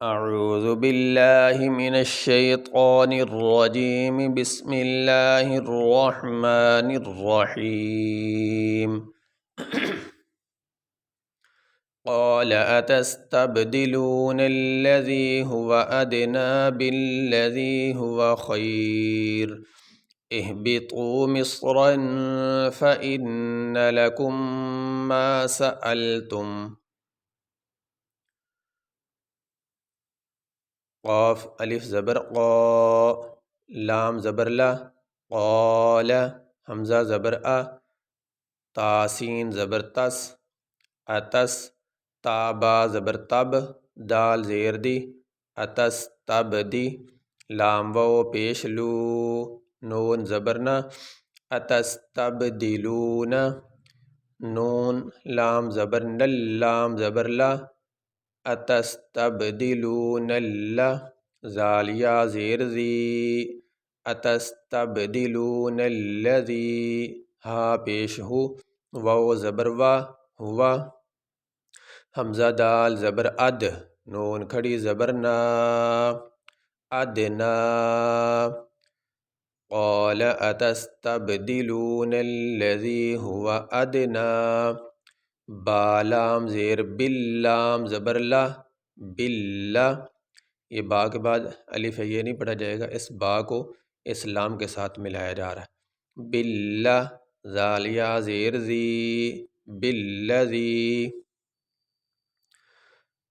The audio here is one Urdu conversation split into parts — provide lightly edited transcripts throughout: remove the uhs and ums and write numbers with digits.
اعوذ باللہ من الشیطان الرجیم بسم اللہ الرحمن الرحیم قال اتستبدلون الذی هو ادنی بالذی هو خیر اہبطوا مصرا فإن لکم ما سألتم قاف الف زبر قا، لام زبر لا، قال حمزہ زبر ا، تاسین زبر تس، اتس، تابا زبر تب، دال زیر دی، اتس تب دی، لام و پیش لو، نون زبر نا، اتس تب دلون، نون لام زبر نل، لام زبر لا، اتستبدلون اللہ، زالیہ زیر زی، اتستبدلون الذی، ہا پیش ہو، واو زبر وا، ہوا، حمزہ دال زبر اد، نون کھڑی زبر نا، ادنا، قال اتستبدلون الذی هو ادنا، با لام زیر بل، لام زبر لا، باللہ، یہ با کے بعد الف ہے یہ نہیں پڑھا جائے گا، اس با کو اس لام کے ساتھ ملایا جا رہا ہے، باللہ، زالیہ زیر زی، بالذی،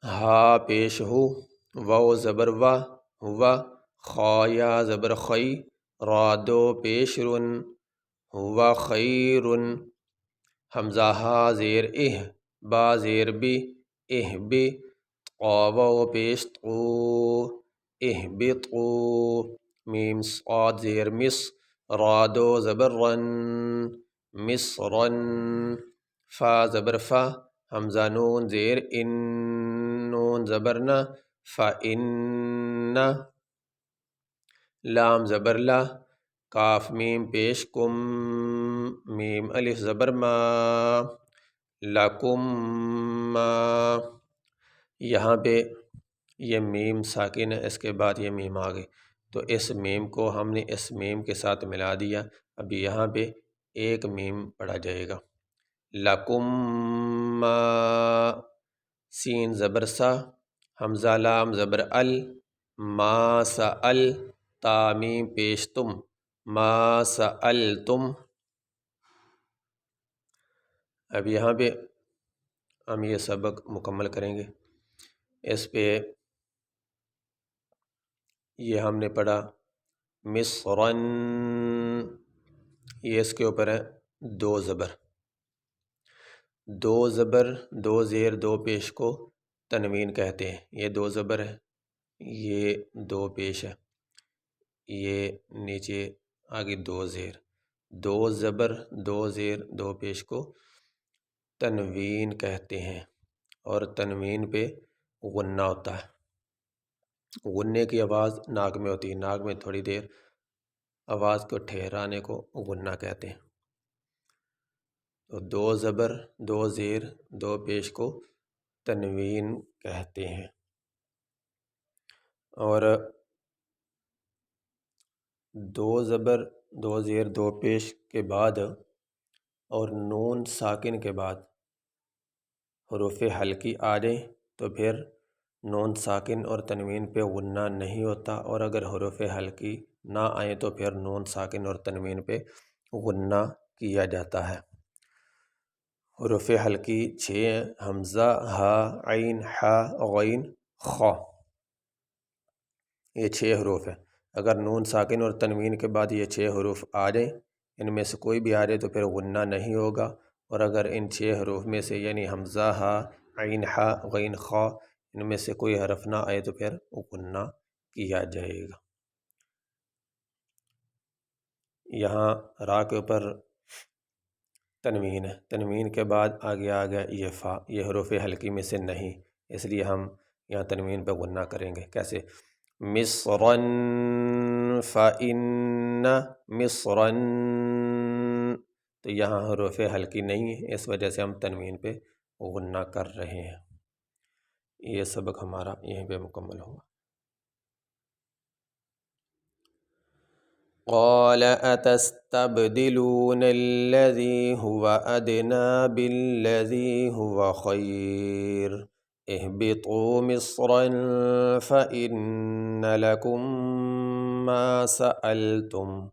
ہا پیش ہو، واو زبر وا، ہوا، خایا زبر خی، رادو پیش رن، ہوا خیرن، حمزہ ہا زیر اہ، با زیر بی، اہ بی، قاو پیش تو، اہ بطو، میم صاد زیر مس، رادو زبر رن، مصرن، فا زبر فا، حمزہ نون زیر ان، نون زبر نا، فا ان، لام زبر لا، کاف میم پیش کم، میم الف زبر ما، لکم ما، یہاں پہ یہ میم ساکن ہے، اس کے بعد یہ میم آ گئی تو اس میم کو ہم نے اس میم کے ساتھ ملا دیا، اب یہاں پہ ایک میم پڑھا جائے گا، لکم ما، سین زبر سا، حمزہ لام زبر ال، ما سأل، تا میم پیش تم، ما سألتم، اب یہاں پہ ہم یہ سبق مکمل کریں گے، اس پہ یہ ہم نے پڑھا مصرن، یہ اس کے اوپر ہے دو زبر، دو زبر، دو زیر دو پیش کو تنوین کہتے ہیں، یہ دو زبر ہے، یہ دو پیش ہے، یہ نیچے آگے دو زیر، دو زبر دو زیر دو پیش کو تنوین کہتے ہیں، اور تنوین پہ غنہ ہوتا ہے، غنے کی آواز ناک میں ہوتی ہے، ناک میں تھوڑی دیر آواز کو ٹھہرانے کو غنہ کہتے ہیں، تو دو زبر دو زیر دو پیش کو تنوین کہتے ہیں، اور دو زبر دو زیر دو پیش کے بعد اور نون ساکن کے بعد حروف حلقی آ جائیں تو پھر نون ساکن اور تنوین پہ غنہ نہیں ہوتا، اور اگر حروف حلقی نہ آئیں تو پھر نون ساکن اور تنوین پہ غنہ کیا جاتا ہے۔ حروف حلقی 6 ہیں، حمزہ، ہا، عین، حا، غین، خا، یہ 6 حروف ہیں، اگر نون ساکن اور تنوین کے بعد یہ 6 حروف آ جائیں، ان میں سے کوئی بھی آ جائے تو پھر غنہ نہیں ہوگا، اور اگر ان 6 حروف میں سے یعنی حمزہ، ہا، عین، حا، غین، خا، ان میں سے کوئی حرف نہ آئے تو پھر غنہ کیا جائے گا۔ یہاں را کے اوپر تنوین ہے، تنوین کے بعد آگے آ گیا یہ فا، یہ حروف حلقی میں سے نہیں، اس لیے ہم یہاں تنوین پہ غنہ کریں گے، کیسے؟ مصرن، فإن، مصرن، تو یہاں حروف حلقی نہیں ہے، اس وجہ سے ہم تنوین پہ غنہ کر رہے ہیں۔ یہ سبق ہمارا یہیں پہ مکمل ہوا۔ قال اتستبدلون الذي هو ادنى بالذي هو خير اهبطوا مصرا فإن لكم ما سألتم